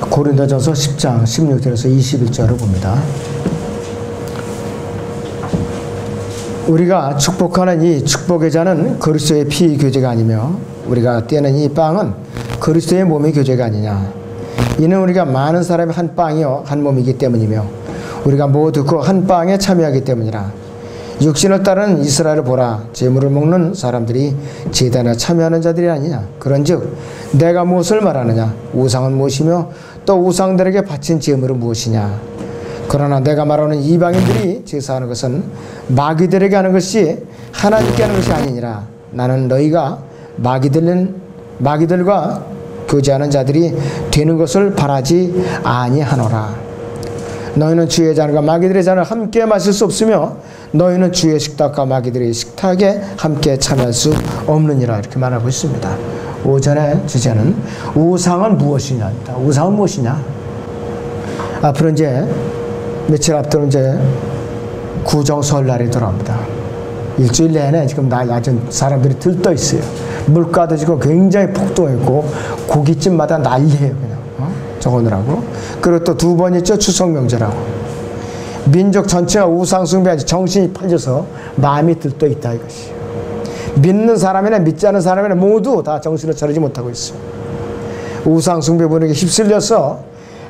고린도전서 10장 16절에서 21절을 봅니다. 우리가 축복하는 이 축복의 잔은 그리스도의 피 교제가 아니며 우리가 떼는 이 빵은 그리스도의 몸의 교제가 아니냐. 이는 우리가 많은 사람이 한 빵이요 한 몸이기 때문이며 우리가 모두 그 한 빵에 참여하기 때문이라. 육신을 따르는 이스라엘을 보라. 제물을 먹는 사람들이 제단에 참여하는 자들이 아니냐. 그런즉 내가 무엇을 말하느냐. 우상은 무엇이며 또 우상들에게 바친 제물은 무엇이냐. 그러나 내가 말하는 이방인들이 제사하는 것은 마귀들에게 하는 것이 하나님께 하는 것이 아니니라. 나는 너희가 마귀들과 교제하는 자들이 되는 것을 바라지 아니하노라. 너희는 주의 잔과 마귀들의 잔을 함께 마실 수 없으며 너희는 주의 식탁과 마귀들의 식탁에 함께 참여할 수 없느니라. 이렇게 말하고 있습니다. 오전의 주제는 우상은 무엇이냐입니다. 우상은 무엇이냐. 앞으로 이제 며칠 앞두고 이제 구정 설날이 돌아옵니다. 일주일 내내 지금 아주 사람들이 들떠 있어요. 물가도 지금 굉장히 폭등했고 고깃집마다 난리예요. 그냥 저거느라고. 그리고 또 두 번 있죠. 추석 명절하고. 민족 전체가 우상숭배에 정신이 팔려서 마음이 들떠 있다 이것이. 믿는 사람이나 믿지 않는 사람이나 모두 다 정신을 차리지 못하고 있어요. 우상숭배 분에게 휩쓸려서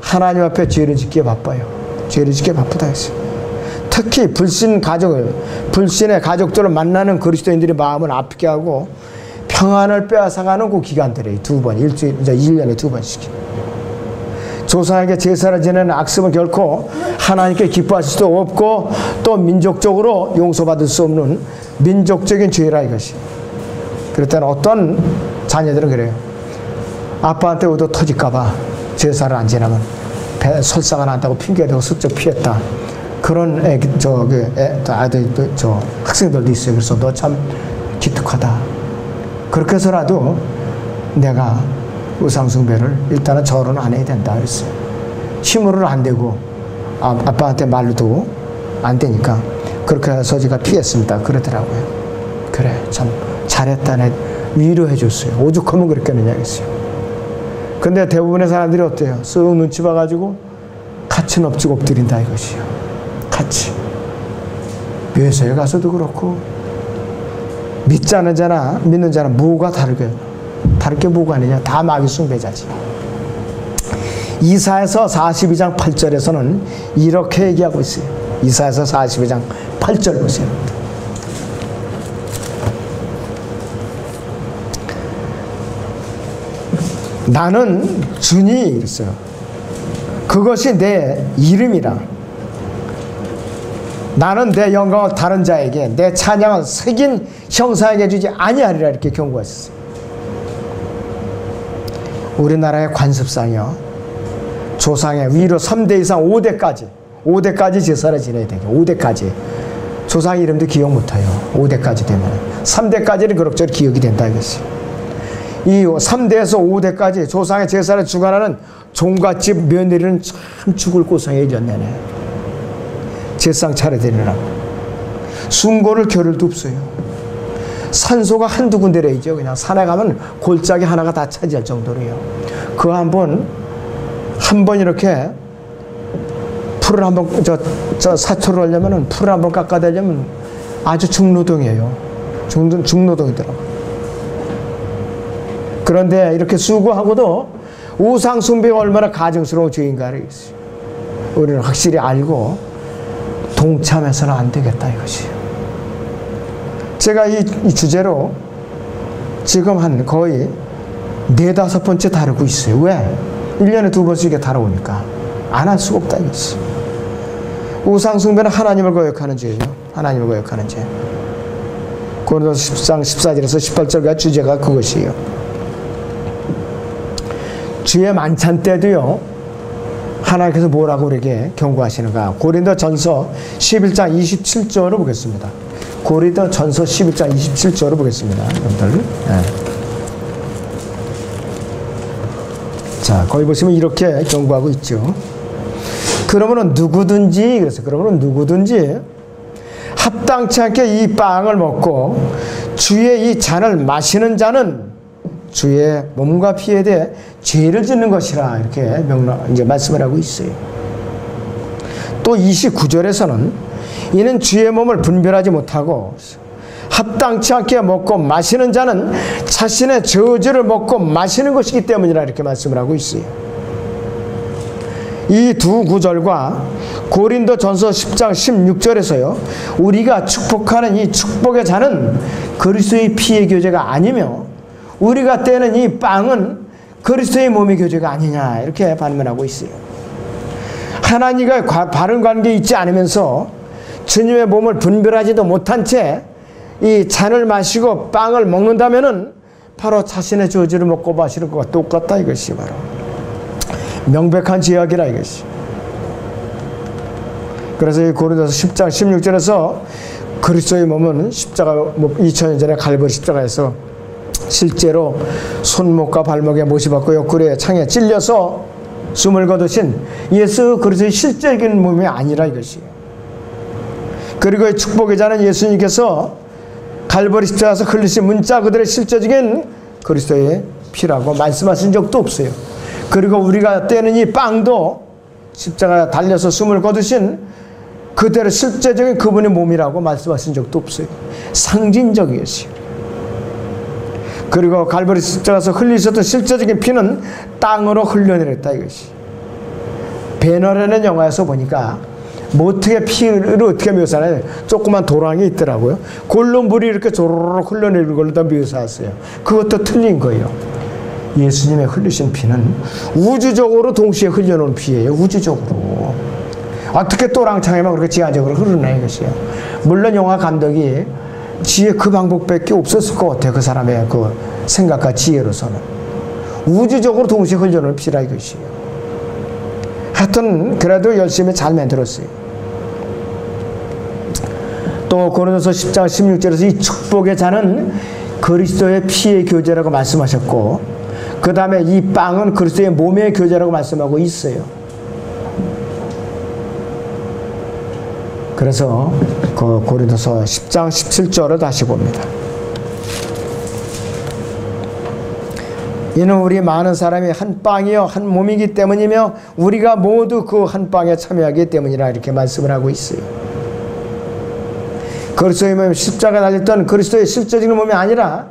하나님 앞에 죄를 짓기에 바빠요. 죄를 짓기에 바쁘다 했어요. 특히 불신의 가족들을 만나는 그리스도인들의 마음을 아프게 하고 평안을 빼앗아가는 그 기간들이 두 번, 일주일, 이제 1년에 두 번씩. 조상에게 제사를 지내는 악습은 결코 하나님께 기뻐하실 수도 없고 또 민족적으로 용서받을 수 없는 민족적인 죄라 이것이. 그럴 때는 어떤 자녀들은 그래요. 아빠한테 얻어 터질까봐 제사를 안 지내면 설사가 난다고 핑계대고 슬쩍 피했다. 그런 아들, 학생들도 있어요. 그래서 너 참 기특하다. 그렇게 해서라도 내가 우상숭배를 일단은 절은 안 해야 된다 그랬어요. 힘으로는 안 되고 아빠한테 말로도 안 되니까 그렇게 해서 제가 피했습니다. 그러더라고요. 그래 참 잘했다. 내 위로해 줬어요. 오죽하면 그랬겠느냐 했어요. 근데 대부분의 사람들이 어때요? 쓱 눈치 봐가지고 같이 넙죽 엎드린다 이것이요. 같이 교회에 가서도 그렇고 믿지 않는 자나 믿는 자나 뭐가 다를 게 뭐가 아니냐. 다 마귀 숭배자지. 이사야서 42장 8절에서는 이렇게 얘기하고 있어요. 이사야서 42장 8절 보세요. 나는 주니 이랬어요. 그것이 내 이름이라. 나는 내 영광을 다른 자에게 내 찬양을 새긴 형상에게 주지 아니하리라. 이렇게 경고했어요. 우리나라의 관습상이요. 조상의 위로 3대 이상 5대까지 제사를 지내야 되고 5대까지. 조상 이름도 기억 못해요. 5대까지 되면 3대까지는 그럭저럭 기억이 된다 이것이. 이 3대에서 5대까지 조상의 제사를 주관하는 종갓집 며느리는 참 죽을 고생해졌네. 제상 차려드리느라고. 숭고를 겨를도 없어요. 산소가 한두 군데래죠. 그냥 산에 가면 골짜기 하나가 다 차지할 정도로요. 그거 한 번 이렇게 풀을 한번 사초를 하려면 풀을 한번 깎아대려면 아주 중노동이에요. 중노동이더라고요. 그런데 이렇게 수고하고도 우상숭배가 얼마나 가증스러운 죄인가를 우리는 확실히 알고 동참해서는 안 되겠다 이것이에요. 제가 이 주제로 지금 한 거의 4-5번째 다루고 있어요. 왜? 1년에 2번씩 다뤄오니까 안 할 수가 없다 이것이. 우상숭배는 하나님을 거역하는 죄예요. 하나님을 거역하는 죄. 고린도서 10장 14절에서 18절까지 주제가 그것이에요. 주의 만찬 때도요. 하나님께서 뭐라고 우리에게 경고하시는가. 고린도전서 11장 27절을 보겠습니다. 고린도전서 11장 27절을 보겠습니다. 여러분들. 네. 자, 거기 보시면 이렇게 경고하고 있죠. 그러면은 누구든지 합당치 않게 이 빵을 먹고 주의 이 잔을 마시는 자는 주의 몸과 피에 대해 죄를 짓는 것이라 이렇게 이제 말씀을 하고 있어요. 또 29절에서는 이는 주의 몸을 분별하지 못하고 합당치 않게 먹고 마시는 자는 자신의 저주를 먹고 마시는 것이기 때문이라 이렇게 말씀을 하고 있어요. 이 두 구절과 고린도전서 10장 16절에서요. 우리가 축복하는 이 축복의 잔은 그리스도의 피의 교제가 아니며 우리가 떼는 이 빵은 그리스도의 몸의 교제가 아니냐 이렇게 반문하고 있어요. 하나님과 바른 관계에 있지 않으면서 주님의 몸을 분별하지도 못한 채 이 잔을 마시고 빵을 먹는다면은 바로 자신의 저주를 먹고 마시는 것과 똑같다 이것이 바로 명백한 죄악이라 이것이. 그래서 이 고린도서 10장 16절에서 그리스도의 몸은 십자가 2000년 전에 갈보리 십자가에서 실제로 손목과 발목에 못이 박고 옆구리에 창에 찔려서 숨을 거두신 예수 그리스도의 실제적인 몸이 아니라 이것이에요. 그리고 이 축복의 잔은 예수님께서 갈보리 십자가에서 흘리신 문자 그들의 실제적인 그리스도의 피라고 말씀하신 적도 없어요. 그리고 우리가 떼는 이 빵도 십자가에 달려서 숨을 거두신 그대로 실제적인 그분의 몸이라고 말씀하신 적도 없어요. 상징적이었어요. 그리고 갈보리 십자가에서 흘리셨던 실제적인 피는 땅으로 흘려내렸다 이것이. 배너라는 영화에서 보니까 뭐 어떻게 피를 어떻게 묘사하나요? 조그만 도랑이 있더라고요. 그걸로 물이 이렇게 조로록 흘러내리는 걸로 다 묘사했어요. 그것도 틀린 거예요. 예수님의 흘리신 피는 우주적으로 동시에 흘려놓은 피예요. 우주적으로. 어떻게 또랑창에만 그렇게 지하적으로 흐르나 이것이에요. 물론 영화 감독이 지혜 그 방법밖에 없었을 것 같아요. 그 사람의 그 생각과 지혜로서는. 우주적으로 동시에 흘려놓은 피라 이것이에요. 하여튼 그래도 열심히 잘 만들었어요. 또 고린도서 10장 16절에서 이 축복의 잔은 그리스도의 피의 교제라고 말씀하셨고 그 다음에 이 빵은 그리스도의 몸의 교제라고 말씀하고 있어요. 그래서 그 고린도서 10장 17절을 다시 봅니다. 이는 우리 많은 사람이 한 빵이요 한 몸이기 때문이며 우리가 모두 그 한 빵에 참여하기 때문이라 이렇게 말씀을 하고 있어요. 그리스도의 몸 십자가에 달렸던 그리스도의 실제적인 몸이 아니라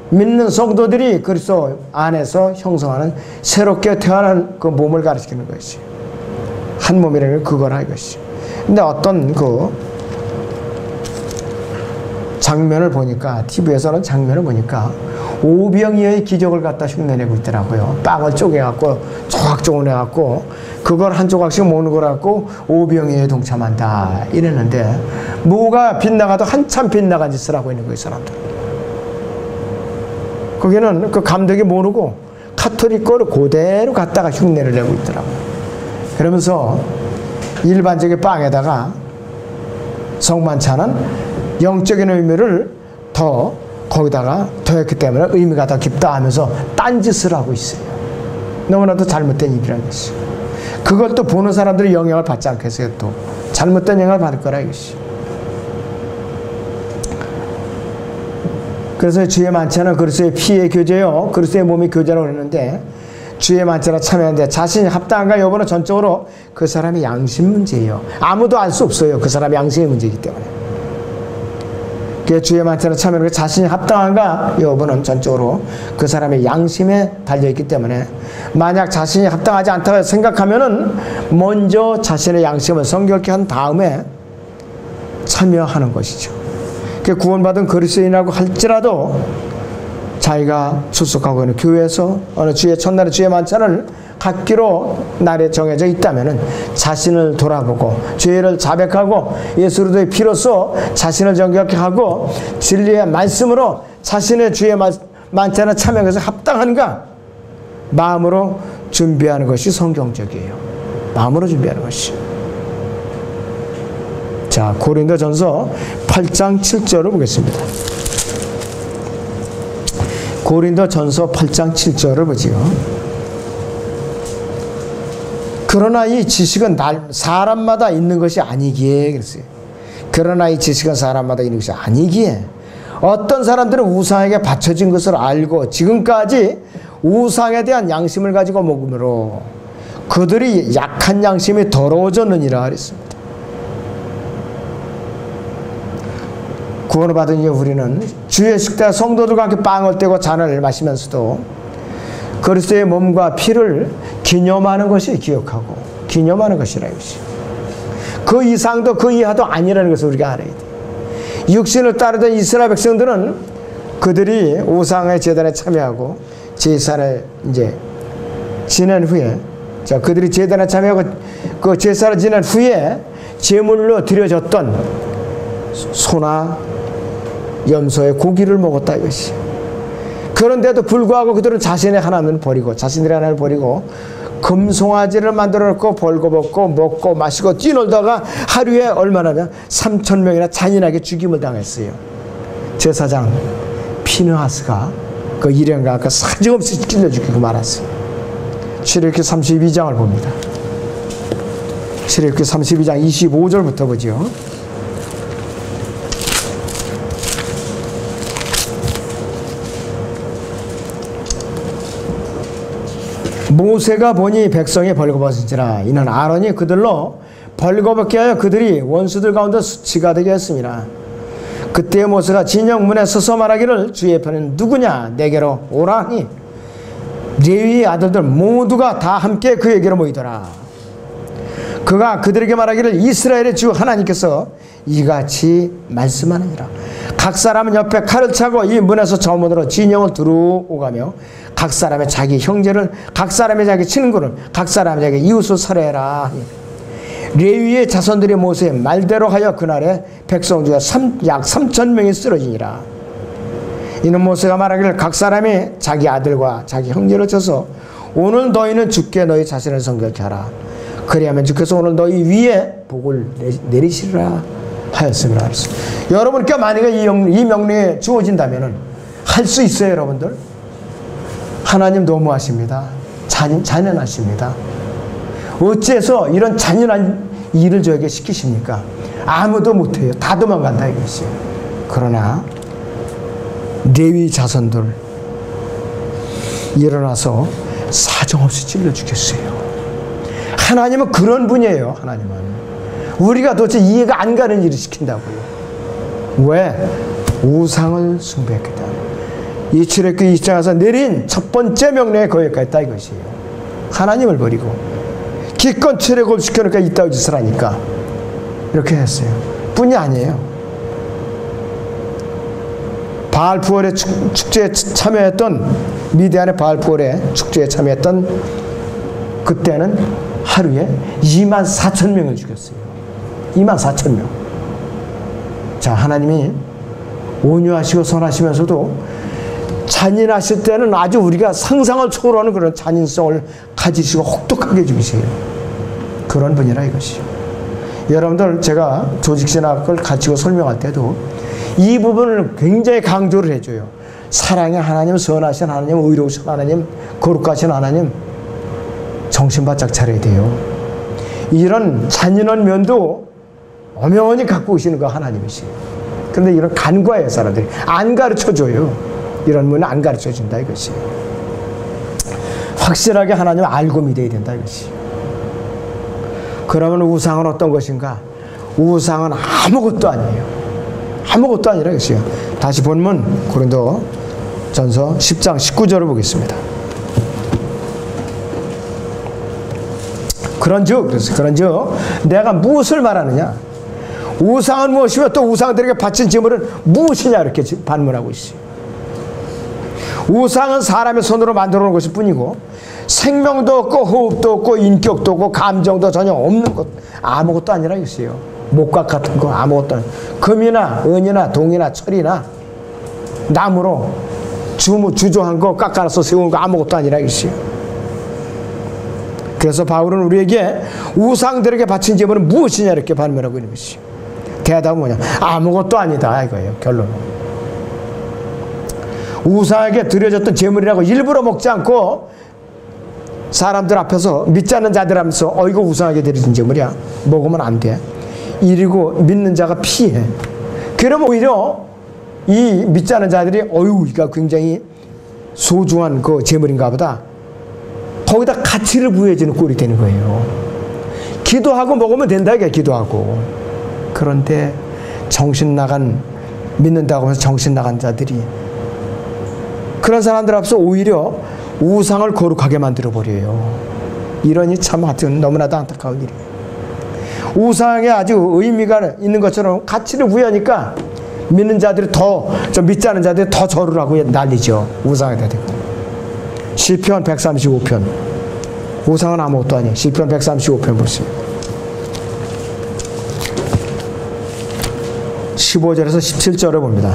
믿는 성도들이 그리스도 안에서 형성하는 새롭게 태어난 그 몸을 가르치는 것이 한 몸이라는 그거라 이것이. 근데 어떤 그 장면을 보니까 TV에서는 장면을 보니까 오병이어의 기적을 갖다 흉내내고 있더라고요. 빵을 쪼개갖고 조각조각 내갖고 그걸 한 조각씩 모으는 걸 갖고 오병이어에 동참한다 이랬는데 뭐가 빗나가도 한참 빗나간 짓을 하고 있는 거예요 사람들. 거기는 그 감독이 모르고 카톨릭 거를 그대로 갖다가 흉내를 내고 있더라고요. 그러면서 일반적인 빵에다가 성만찬은 영적인 의미를 더 거기다가 더했기 때문에 의미가 더 깊다 하면서 딴짓을 하고 있어요. 너무나도 잘못된 일이라는 것이. 그걸 또 보는 사람들이 영향을 받지 않겠어요. 또 잘못된 영향을 받을 거라 이것이. 그래서 주의 만찬은 그리스도의 피의 교제요 그리스도의 몸의 교제라고 했는데 주의 만찬에 참여하는데 자신이 합당한가 여부는 전적으로 그 사람의 양심 문제예요. 아무도 알 수 없어요. 그 사람의 양심의 문제이기 때문에. 그 주의 만찬에 참여하는 자신이 합당한가 여부는 전적으로 그 사람의 양심에 달려있기 때문에 만약 자신이 합당하지 않다고 생각하면은 먼저 자신의 양심을 성결케 한 다음에 참여하는 것이죠. 그 구원받은 그리스도인이라고 할지라도 자기가 출석하고 있는 교회에서 어느 주의 첫날에 주의 만찬을 갖기로 날에 정해져 있다면은 자신을 돌아보고 죄를 자백하고 예수 그리스도의 피로써 자신을 정결케 하고 진리의 말씀으로 자신의 주의 만찬에 참여해서 합당한가 마음으로 준비하는 것이 성경적이에요. 마음으로 준비하는 것이. 자, 고린도전서 8장 7절을 보겠습니다. 고린도전서 8장 7절을 보지요. 그러나 이 지식은 사람마다 있는 것이 아니기에 그랬어요. 그러나 이 지식은 사람마다 있는 것이 아니기에 어떤 사람들은 우상에게 바쳐진 것을 알고 지금까지 우상에 대한 양심을 가지고 먹으므로 그들이 약한 양심이 더러워졌느니라 그랬습니다. 구원을 받은 이후 우리는 주의 식대 성도들과 함께 빵을 떼고 잔을 마시면서도 그리스도의 몸과 피를 기념하는 것이 기억하고 기념하는 것이라 이것이. 그 이상도 그 이하도 아니라는 것을 우리가 알아야 돼. 육신을 따르던 이스라엘 백성들은 그들이 우상의 제단에 참여하고 제사를 이제 지낸 후에, 자, 그들이 제단에 참여하고 그 제사를 지낸 후에 제물로 드려졌던 소나 염소의 고기를 먹었다 이것이. 그런데도 불구하고 그들은 자신의 하나님을 버리고 자신들의 하나님을 버리고 금송아지를 만들어 놓고 벌거벗고 먹고 마시고 뛰놀다가 하루에 얼마나 3,000명이나 잔인하게 죽임을 당했어요. 제사장 피느하스가 그 일행과 그 사정없이 찔러 죽이고 말았어요. 출애굽기 32장을 봅니다. 출애굽기 32장 25절부터 보죠. 모세가 보니 백성이 벌거벗은지라 이는 아론이 그들로 벌거벗게 하여 그들이 원수들 가운데 수치가 되게 했습니다. 그때 모세가 진영문에 서서 말하기를 주의 편은 누구냐 내게로 오라 하니 레위의 아들들 모두가 다 함께 그에게로 모이더라. 그가 그들에게 말하기를 이스라엘의 주 하나님께서 이같이 말씀하느니라. 각 사람은 옆에 칼을 차고 이 문에서 저 문으로 진영을 들어오가며 각 사람의 자기 형제를 각 사람의 자기 친구를 각 사람의 자기 이웃을 살해라. 레위의 자손들이 모세의 말대로 하여 그날에 백성 중에 약 3,000명이 쓰러지니라. 이는 모세가 말하기를 각 사람이 자기 아들과 자기 형제를 쳐서 오늘 너희는 주께 너희 자신을 성결케 하라. 그리하면 주께서 오늘 너희 위에 복을 내리시리라 하였습니다. 여러분께 만약에 이 명령이 주어진다면 할 수 있어요. 여러분들 하나님 너무하십니다. 잔인하십니다. 어째서 이런 잔인한 일을 저에게 시키십니까? 아무도 못해요. 다 도망간다 이것이에요. 그러나 레위 자손들 일어나서 사정없이 찔러 죽였어요. 하나님은 그런 분이에요. 하나님은 우리가 도대체 이해가 안 가는 일을 시킨다고요. 왜? 우상을 숭배했기 때문에. 이 출애굽기 20장에서 내린 첫 번째 명령에 거역했다 이것이에요. 하나님을 버리고 기껏 출애굽을 시켜놓으니까 이따위 짓을 하니까 이렇게 했어요. 뿐이 아니에요. 바알푸올의 축제에 참여했던 미디안의 바알푸올의 축제에 참여했던 그때는 하루에 24,000명을 죽였어요. 24,000명. 자, 하나님이 온유하시고 선하시면서도 잔인하실 때는 아주 우리가 상상을 초월하는 그런 잔인성을 가지시고 혹독하게 죽이세요. 그런 분이라 이것이요. 여러분들 제가 조직신학을 가르치고 설명할 때도 이 부분을 굉장히 강조를 해줘요. 사랑의 하나님, 선하신 하나님, 의로우신 하나님, 거룩하신 하나님 정신 바짝 차려야 돼요. 이런 잔인한 면도 엄연히 갖고 오시는 거 하나님이시에요. 그런데 이런 간과해요. 사람들이 안 가르쳐줘요. 이런 문은 안 가르쳐준다 이것이. 확실하게 하나님을 알고 믿어야 된다 이것이. 그러면 우상은 어떤 것인가? 우상은 아무것도 아니에요. 아무것도 아니라 이것이요. 다시 본문 고린도전서 10장 19절을 보겠습니다. 그런즉 내가 무엇을 말하느냐? 우상은 무엇이며 또 우상들에게 바친 제물은 무엇이냐 이렇게 반문하고 있어요. 우상은 사람의 손으로 만들어 놓은 것일 뿐이고 생명도 없고 호흡도 없고 인격도 없고 감정도 전혀 없는 것 아무것도 아니라 이것이에요. 목각 같은 거 아무것도 아니에요. 금이나 은이나 동이나 철이나 나무로 주조한 거 깎아서 세운 거 아무것도 아니라 이것이에요. 그래서 바울은 우리에게 우상들에게 바친 제물은 무엇이냐 이렇게 반문하고 있는 것이에요. 대답은 뭐냐? 아무것도 아니다 이거예요. 결론은. 우상에게 드려졌던 제물이라고 일부러 먹지 않고 사람들 앞에서 믿지 않는 자들 하면서 이거 우상에게 드려진 제물이야. 먹으면 안 돼. 이러고 믿는 자가 피해. 그럼 오히려 이 믿지 않는 자들이 이거 굉장히 소중한 그 재물인가 보다. 거기다 가치를 부여해주는 꼴이 되는 거예요. 기도하고 먹으면 된다 이게 기도하고. 그런데 정신 나간 믿는다고 해서 정신 나간 자들이 그런 사람들 앞에서 오히려 우상을 거룩하게 만들어 버려요. 이러니 참 하여튼 너무나도 안타까운 일이에요. 우상에 아주 의미가 있는 것처럼 가치를 부여하니까 믿는 자들이 좀 믿지 않은 자들이 더 절을 하고 난리죠. 우상에다 대고. 시편 135편. 우상은 아무것도 아니에요. 시편 135편 보세요. 15절에서 17절을 봅니다.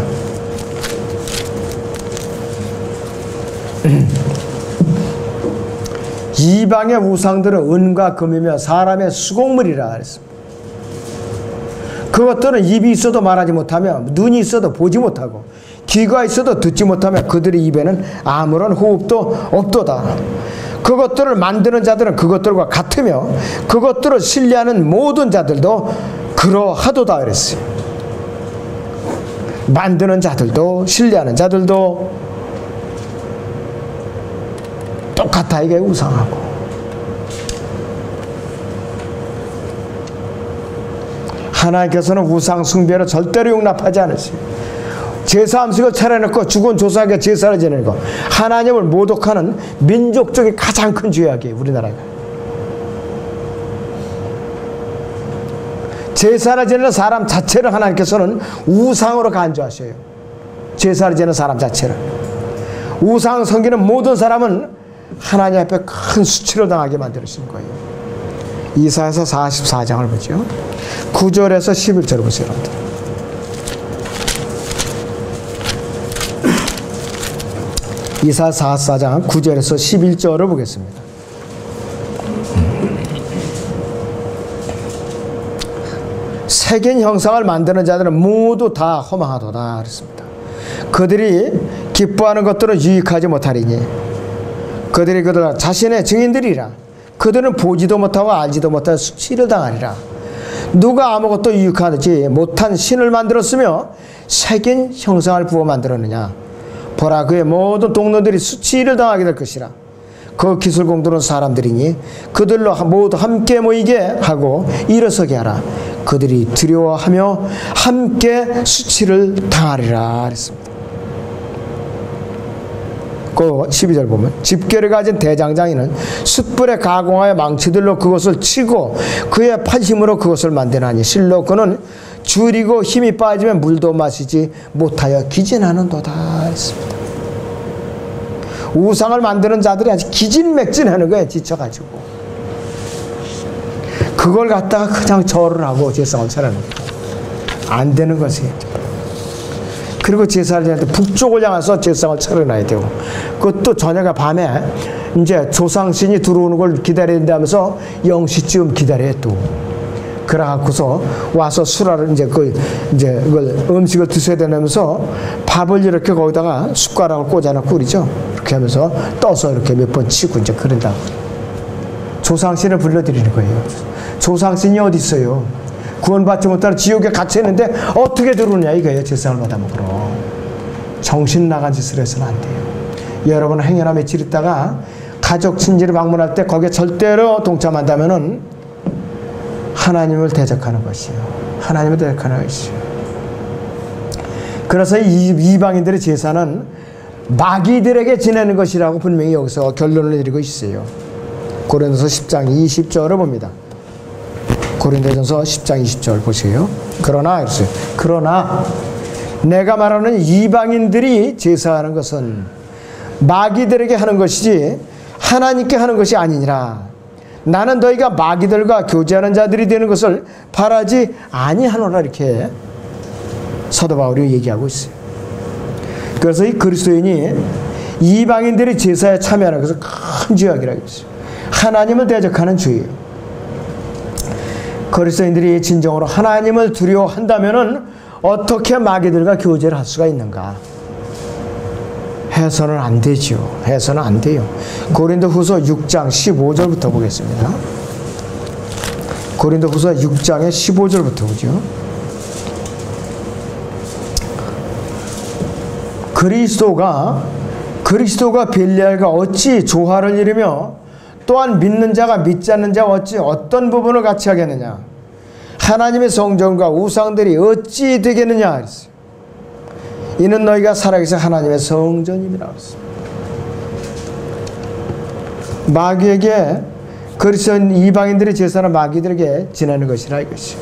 이방의 우상들은 은과 금이며 사람의 수공물이라 그랬습니다. 그것들은 입이 있어도 말하지 못하며 눈이 있어도 보지 못하고 귀가 있어도 듣지 못하며 그들의 입에는 아무런 호흡도 없도다. 그것들을 만드는 자들은 그것들과 같으며 그것들을 신뢰하는 모든 자들도 그러하도다 그랬어요. 만드는 자들도 신뢰하는 자들도 똑같아. 이게 우상하고. 하나님께서는 우상 숭배를 절대로 용납하지 않으세요. 제사 음식을 차려놓고 죽은 조상에게 제사를 지내는 것, 하나님을 모독하는 민족 중에 가장 큰 죄악이에요. 우리나라가. 제사를 지내는 사람 자체를 하나님께서는 우상으로 간주하셔요. 제사를 지내는 사람 자체를. 우상 섬기는 모든 사람은 하나님 앞에 큰 수치를 당하게 만들으신 거예요. 이사야서 44장을 보죠. 9절에서 11절을 보세요. 이사야 44장 9절에서 11절을 보겠습니다. 색인 형상을 만드는 자들은 모두 다 허망하도다 그랬습니다. 그들이 기뻐하는 것들은 유익하지 못하리니 그들이 그들 자신의 증인들이라. 그들은 보지도 못하고 알지도 못한 수치를 당하리라. 누가 아무것도 유익하지 못한 신을 만들었으며 색인 형상을 부어 만들었느냐. 보라, 그의 모든 동료들이 수치를 당하게 될 것이라. 그 기술 공도는 사람들이니 그들로 모두 함께 모이게 하고 일어서게 하라. 그들이 두려워하며 함께 수치를 당하리라 그랬습니다. 그 12절 보면 집게를 가진 대장장이는 숯불에 가공하여 망치들로 그것을 치고 그의 팔힘으로 그것을 만드나니 실로 그는 줄이고 힘이 빠지면 물도 마시지 못하여 기진하는도다 했습니다. 우상을 만드는 자들이 아주 기진맥진하는 거예요. 지쳐가지고. 그걸 갖다가 그냥 절을 하고 제사를 차려는 거예요. 안 되는 것이에요. 그리고 제사를 지낼 때 북쪽을 향해서 제사를 차려놔야 되고, 그것도 저녁에 밤에 이제 조상신이 들어오는 걸 기다려야 된다면서 0시쯤 기다려야 또. 그래갖고서 와서 수라를 이제 그걸 음식을 드셔야 되면서 밥을 이렇게 거기다가 숟가락을 꽂아놓고 그러죠. 이렇게 하면서 떠서 이렇게 몇 번 치고 이제 그런다고. 조상신을 불러드리는 거예요. 조상신이 어디 있어요? 구원받지 못하는 지옥에 갇혀있는데 어떻게 들어오냐 이거예요. 제사를 받아 먹으러. 정신 나간 짓을 해서는 안 돼요. 여러분은 행여나 며칠 있다가 가족 친지를 방문할 때 거기에 절대로 동참한다면은 하나님을 대적하는 것이에요. 하나님을 대적하는 것이에요. 그래서 이방인들의 제사는 마귀들에게 지내는 것이라고 분명히 여기서 결론을 내리고 있어요. 고린도서 10장 20절을 봅니다. 고린도전서 10장 20절 보세요. 그러나 내가 말하는 이방인들이 제사하는 것은 마귀들에게 하는 것이지 하나님께 하는 것이 아니니라. 나는 너희가 마귀들과 교제하는 자들이 되는 것을 바라지 아니하노라. 이렇게 사도 바울이 얘기하고 있어요. 그래서 이 그리스도인이 이방인들이 제사에 참여하는 것은 큰 죄악이라고 했어요. 하나님을 대적하는 죄예요. 그리스도인들이 진정으로 하나님을 두려워한다면은 어떻게 마귀들과 교제를 할 수가 있는가? 해서는 안 되죠. 해서는 안 돼요. 고린도후서 6장 15절부터 보겠습니다. 고린도후서 6장의 15절부터 보죠. 그리스도가 그리스도가 벨리알과 어찌 조화를 이루며 또한 믿는 자가 믿지 않는 자와 어찌 어떤 부분을 같이 하겠느냐. 하나님의 성전과 우상들이 어찌 되겠느냐 했어요. 이는 너희가 살아계신 하나님의 성전임이라 했습니다. 마귀에게 그리스도인 이방인들의 제사는 마귀들에게 지내는 것이라 이것이.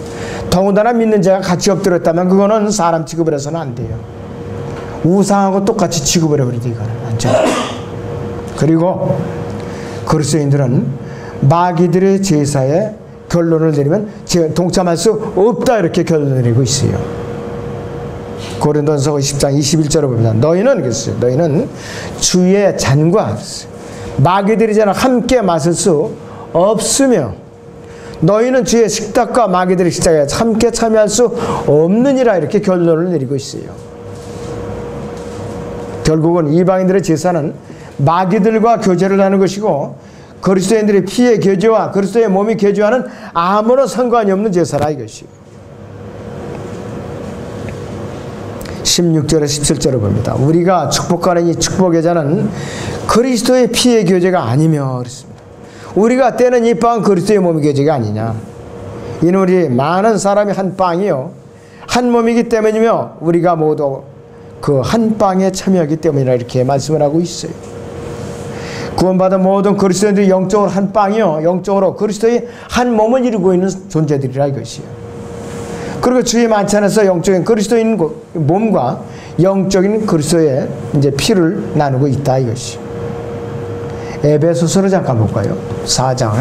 더군다나 믿는 자가 같이 엎드렸다면 그거는 사람 취급을 해서는 안 돼요. 우상하고 똑같이 취급을 해버리지 이거는 안 돼요. 그리고 그리스도인들은 마귀들의 제사에 결론을 내리면 동참할 수 없다 이렇게 결론을 내리고 있어요. 고린도전서 10장 21절을 봅니다. 너희는 그랬어요. 너희는 주의 잔과 마귀들이 저랑 함께 마실 수 없으며 너희는 주의 식탁과 마귀들의 식탁에 함께 참여할 수 없느니라 이렇게 결론을 내리고 있어요. 결국은 이방인들의 제사는 마귀들과 교제를 하는 것이고 그리스도인들의 피의 교제와 그리스도의 몸이 교제하는 아무런 상관이 없는 제사라 이것이요. 16절에 17절을 봅니다. 우리가 축복하는 이 축복의 잔은 그리스도의 피의 교제가 아니며 그랬습니다. 우리가 떼는 이 빵은 그리스도의 몸의 교제가 아니냐. 이는 우리 많은 사람이 한 빵이요 한 몸이기 때문이며 우리가 모두 그 한 빵에 참여하기 때문이라 이렇게 말씀을 하고 있어요. 구원받은 모든 그리스도인들이 영적으로 한 빵이요 영적으로 그리스도의 한 몸을 이루고 있는 존재들이라 이것이요. 그리고 주의 만찬에서 영적인 그리스도인 몸과 영적인 그리스도의 이제 피를 나누고 있다 이것이. 에베소서를 잠깐 볼까요? 4장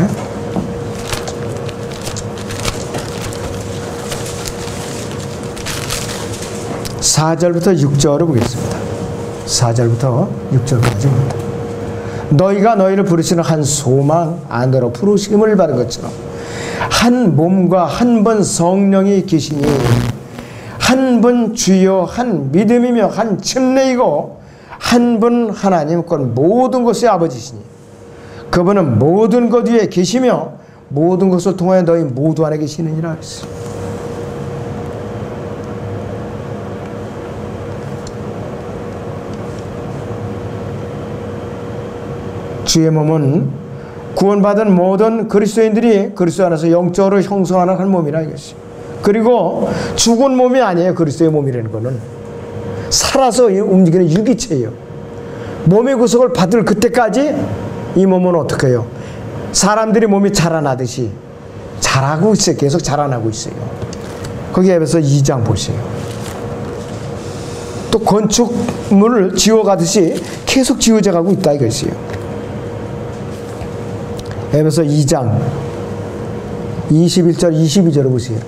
4절부터 6절을 보겠습니다. 4절부터 6절까지 봅니다. 너희가 너희를 부르시는 한 소망 안으로 부르심을 받은 것처럼 한 몸과 한 번 성령이 계시니 한 분 주여 한 믿음이며 한 침례이고 한 분 하나님 곧 모든 것의 아버지시니 그분은 모든 것 위에 계시며 모든 것을 통하여 너희 모두 안에 계시느니라 했어요. 주의 몸은 구원받은 모든 그리스도인들이 그리스도 안에서 영적으로 형성하는 한 몸이라 이것이. 그리고 죽은 몸이 아니에요. 그리스도의 몸이라는 것은 살아서 움직이는 유기체예요. 몸의 구속을 받을 그때까지 이 몸은 어떻게 해요? 사람들이 몸이 자라나듯이 자라고 있어요. 계속 자라나고 있어요. 거기 에베소 2장 보세요. 또 건축물을 지어가듯이 계속 지어져 가고 있다 이것이에요. 에베소 2장 21절 22절을 보세요.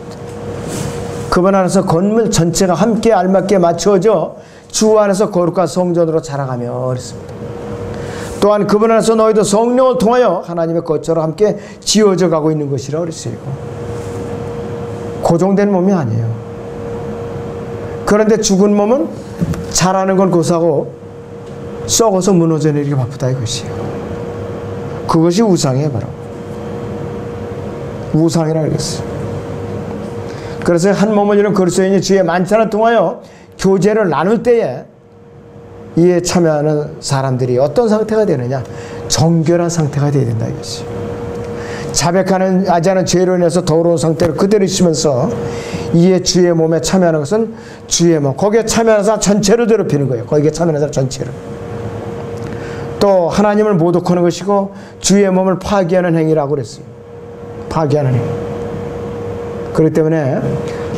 그분 안에서 건물 전체가 함께 알맞게 맞춰져 주 안에서 거룩한 성전으로 자라가며 그랬습니다. 또한 그분 안에서 너희도 성령을 통하여 하나님의 것처럼 함께 지어져 가고 있는 것이라 그랬어요. 고정된 몸이 아니에요. 그런데 죽은 몸은 자라는 건 고사고 썩어서 무너져 내리기 바쁘다 이것이에요. 그것이 우상이에요. 바로 우상이라고 그랬어요. 그래서 한 몸을 이룬 그리스도인이 주의 만찬을 통하여 교제를 나눌 때에 이에 참여하는 사람들이 어떤 상태가 되느냐, 정결한 상태가 되어야 된다 이것이. 자백하는 하지 않은 죄로 인해서 더러운 상태를 그대로 있으면서 이에 주의 몸에 참여하는 것은 주의 몸, 거기에 참여하는 사람 전체를 괴롭히는 거예요. 거기에 참여하는 사람 전체를. 또 하나님을 모독하는 것이고 주의 몸을 파괴하는 행위라고 그랬어요. 파괴하는 행위. 그렇기 때문에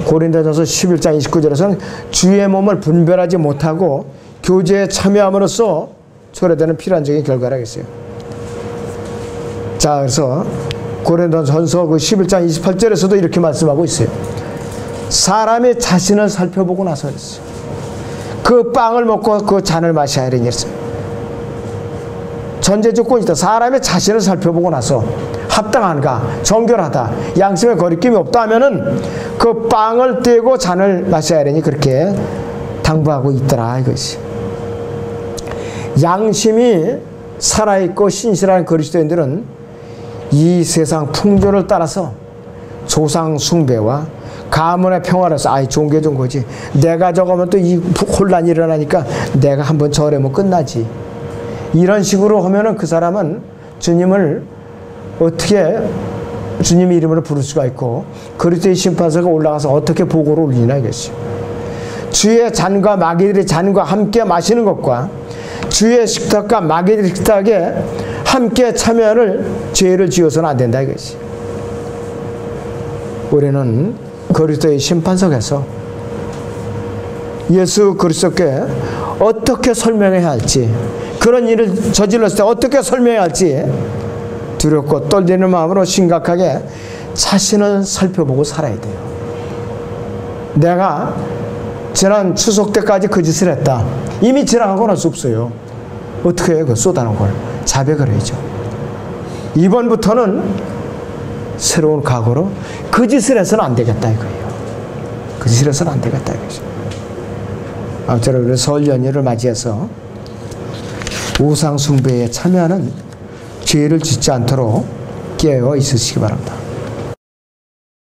고린도전서 11장 29절에서는 주의 몸을 분별하지 못하고 교제에 참여함으로써 초래되는 필연적인 결과라고 했어요. 자, 그래서 고린도전서 그 11장 28절에서도 이렇게 말씀하고 있어요. 사람이 자신을 살펴보고 나서 그랬어요. 그 빵을 먹고 그 잔을 마셔야 하는 일이었어요. 전제 조건이 있다. 사람의 자신을 살펴보고 나서 합당한가, 정결하다, 양심에 거리낌이 없다 하면은 그 빵을 떼고 잔을 마셔야 하니 그렇게 당부하고 있더라 이것이. 양심이 살아있고 신실한 그리스도인들은 이 세상 풍조를 따라서 조상 숭배와 가문의 평화로서 아이 좋은 게 좋은 거지, 내가 저거면 또 이 혼란이 일어나니까 내가 한번 절하면 끝나지, 이런 식으로 하면은 그 사람은 주님을 어떻게 주님 이름으로 부를 수가 있고 그리스도의 심판서가 올라가서 어떻게 보고를 올리나 이것이. 주의 잔과 마귀들의 잔과 함께 마시는 것과 주의 식탁과 마귀들의 식탁에 함께 참여를 죄를 지어서는 안 된다 이것이. 우리는 그리스도의 심판석에서 예수 그리스도께 어떻게 설명해야 할지, 그런 일을 저질렀을 때 어떻게 설명해야 할지 두렵고 떨리는 마음으로 심각하게 자신을 살펴보고 살아야 돼요. 내가 지난 추석 때까지 그 짓을 했다. 이미 지나가고 날 수 없어요. 어떻게 해요? 그 쏟아놓은 걸 자백을 해야죠. 이번부터는 새로운 각오로 그 짓을 해서는 안 되겠다 이거예요. 그 짓을 해서는 안 되겠다 이거죠. 아무쪼록 우리 설 연휴를 맞이해서 우상 숭배에 참여하는 죄를 짓지 않도록 깨어 있으시기 바랍니다.